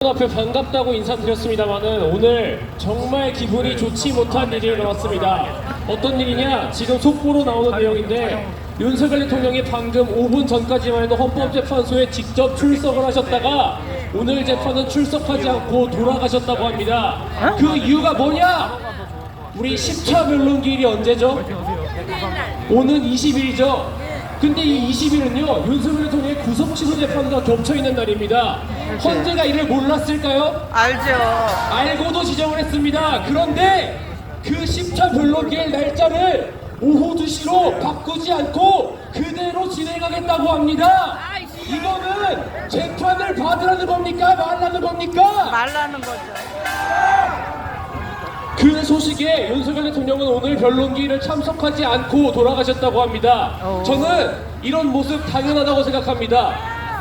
앞에 반갑다고 인사드렸습니다만은 오늘 정말 기분이 좋지 못한 일이 일어났습니다. 어떤 일이냐? 지금 속보로 나오는 내용인데 윤석열 대통령이 방금 5분 전까지만 해도 헌법재판소에 직접 출석을 하셨다가 오늘 재판은 출석하지 않고 돌아가셨다고 합니다. 그 이유가 뭐냐? 우리 10차 변론기일이 언제죠? 오는 20일이죠. 근데 이 20일은요 윤석열 대통령의 구속 취소 재판과 겹쳐있는 날입니다. 헌재가 이를 몰랐을까요? 알죠. 알고도 지정을 했습니다. 그런데 그 10차 변론기일 날짜를 오후 2시로 바꾸지 않고 그대로 진행하겠다고 합니다. 이거는 재판을 받으라는 겁니까? 말라는 겁니까? 말라는 거죠. 그 소식에 윤석열 대통령은 오늘 변론기일을 참석하지 않고 돌아가셨다고 합니다. 저는 이런 모습 당연하다고 생각합니다.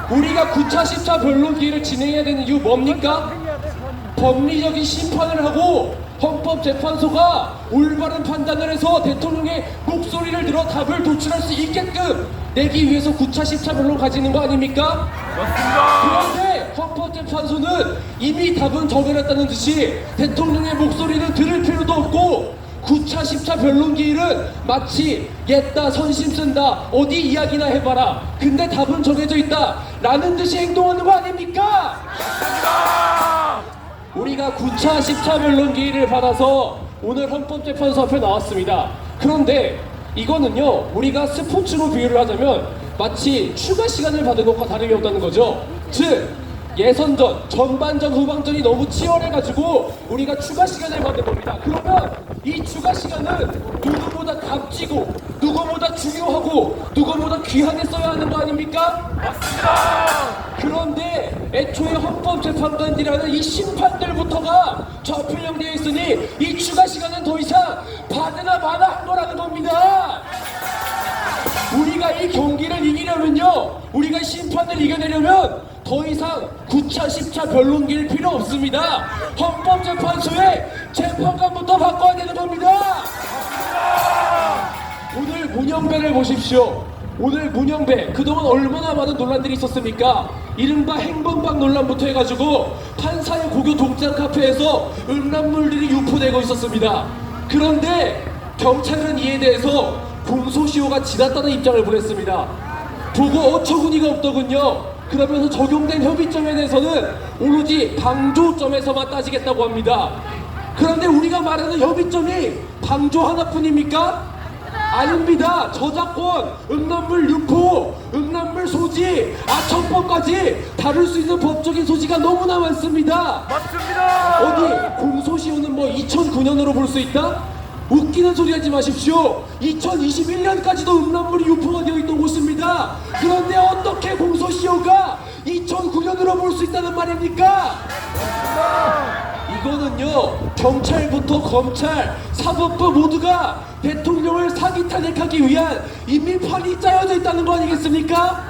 우리가 9차, 10차 변론기일을 진행해야 되는 이유 뭡니까? 법리적인 심판을 하고 헌법재판소가 올바른 판단을 해서 대통령의 목소리를 들어 답을 도출할 수 있게끔 내기 위해서 9차, 10차 변론 가지는 거 아닙니까? 맞습니다. 그런데 헌법재판소는 이미 답은 정해놨다는 듯이 대통령의 목소리는 들을 필요도 없고 9차, 10차 변론기일은 마치 옛다 선심 쓴다 어디 이야기나 해봐라 근데 답은 정해져 있다 라는 듯이 행동하는 거 아닙니까? 맞습니다. 우리가 9차, 10차 변론기일을 받아서 오늘 헌법재판소 앞에 나왔습니다. 그런데 이거는요 우리가 스포츠로 비유를 하자면 마치 추가 시간을 받은 것과 다름이 없다는 거죠. 즉 예선전, 전반전, 후반전이 너무 치열해가지고 우리가 추가 시간을 받는 겁니다. 그러면 이 추가 시간은 누구보다 값지고 누구보다 중요하고 누구보다 귀하게 써야 하는 거 아닙니까? 맞습니다. 그런데 애초에 헌법재판관이라는 이 심판들부터가 좌편형되어 있으니 이 추가 시간은 더 이상 받으나 마나 한 거라는 겁니다. 우리가 이 경기를 이기려면요 우리가 심판을 이겨내려면 더 이상 9차, 10차 변론기일 필요 없습니다. 헌법재판소의 재판관부터 바꿔야 되는 겁니다. 오늘 문영배를 보십시오. 오늘 문영배 그동안 얼마나 많은 논란들이 있었습니까? 이른바 행범방 논란부터 해가지고 판사의 고교 동장 카페에서 음란물들이 유포되고 있었습니다. 그런데 경찰은 이에 대해서 공소시효가 지났다는 입장을 보냈습니다. 보고 어처구니가 없더군요. 그러면서 적용된 협의점에 대해서는 오로지 방조점에서만 따지겠다고 합니다. 그런데 우리가 말하는 협의점이 방조 하나뿐입니까? 아닙니다. 저작권, 음란물 유포, 음란물 소지, 아청법까지 다룰 수 있는 법적인 소지가 너무나 많습니다. 맞습니다. 어디 공소시효는 뭐 2009년으로 볼 수 있다? 웃기는 소리 하지 마십시오. 2021년까지도 음란물이 유포가 되어 있던 곳입니다. 그런데 어떻게 공소시효가 2009년으로 볼 수 있다는 말입니까? 이거는요 경찰부터 검찰, 사법부 모두가 대통령을 사기 탄핵하기 위한 이미 판이 짜여져 있다는 거 아니겠습니까?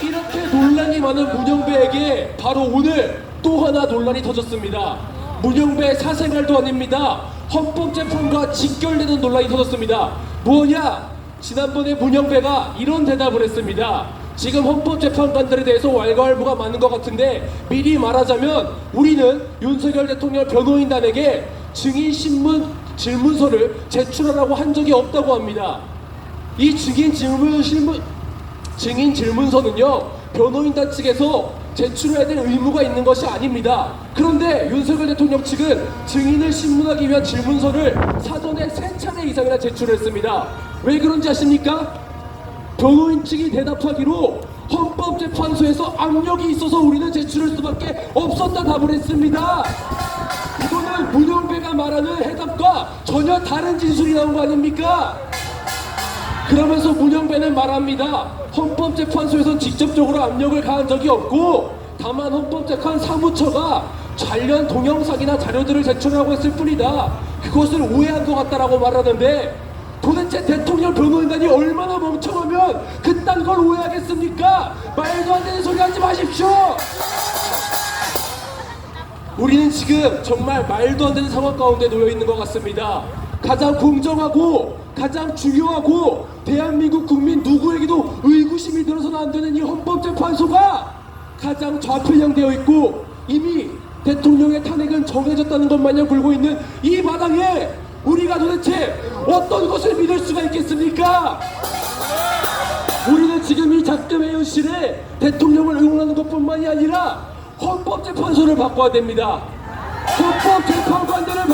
이렇게 논란이 많은 문영배에게 바로 오늘 또 하나 논란이 터졌습니다. 문영배 사생활도 아닙니다. 헌법재판과 직결되는 논란이 터졌습니다. 뭐냐? 지난번에 문영배가 이런 대답을 했습니다. 지금 헌법재판관들에 대해서 왈가왈부가 많은 것 같은데 미리 말하자면 우리는 윤석열 대통령 변호인단에게 증인 질문서를 제출하라고 한 적이 없다고 합니다. 이 증인 질문서는요 변호인단 측에서 제출해야 될 의무가 있는 것이 아닙니다. 그런데 윤석열 대통령 측은 증인을 신문하기 위한 질문서를 사전에 3차례 이상이나 제출했습니다. 왜 그런지 아십니까? 변호인 측이 대답하기로 헌법재판소에서 압력이 있어서 우리는 제출할 수밖에 없었다 답을 했습니다. 이거는 문영배가 말하는 해답과 전혀 다른 진술이 나온 거 아닙니까? 그러면서 문영배는 말합니다. 헌법재판소에서는 직접적으로 압력을 가한 적이 없고 다만 헌법재판 사무처가 관련 동영상이나 자료들을 제출하고 했을 뿐이다. 그것을 오해한 것 같다라고 말하는데 도대체 대통령 변호인단이 얼마나 멍청하면 그딴 걸 오해하겠습니까? 말도 안 되는 소리 하지 마십시오. 우리는 지금 정말 말도 안 되는 상황 가운데 놓여 있는 것 같습니다. 가장 공정하고 가장 중요하고 대한민국 국민 누구에게도 의구심이 들어서는 안 되는 이 헌법재판소가 가장 좌편향되어 있고 이미 대통령의 탄핵은 정해졌다는 것 마냥 굴고 있는 이 마당에 우리가 도대체 어떤 것을 믿을 수가 있겠습니까? 우리는 지금 이 작금의 현실에 대통령을 응원하는 것뿐만이 아니라 헌법재판소를 바꿔야 됩니다. 헌법재판관들을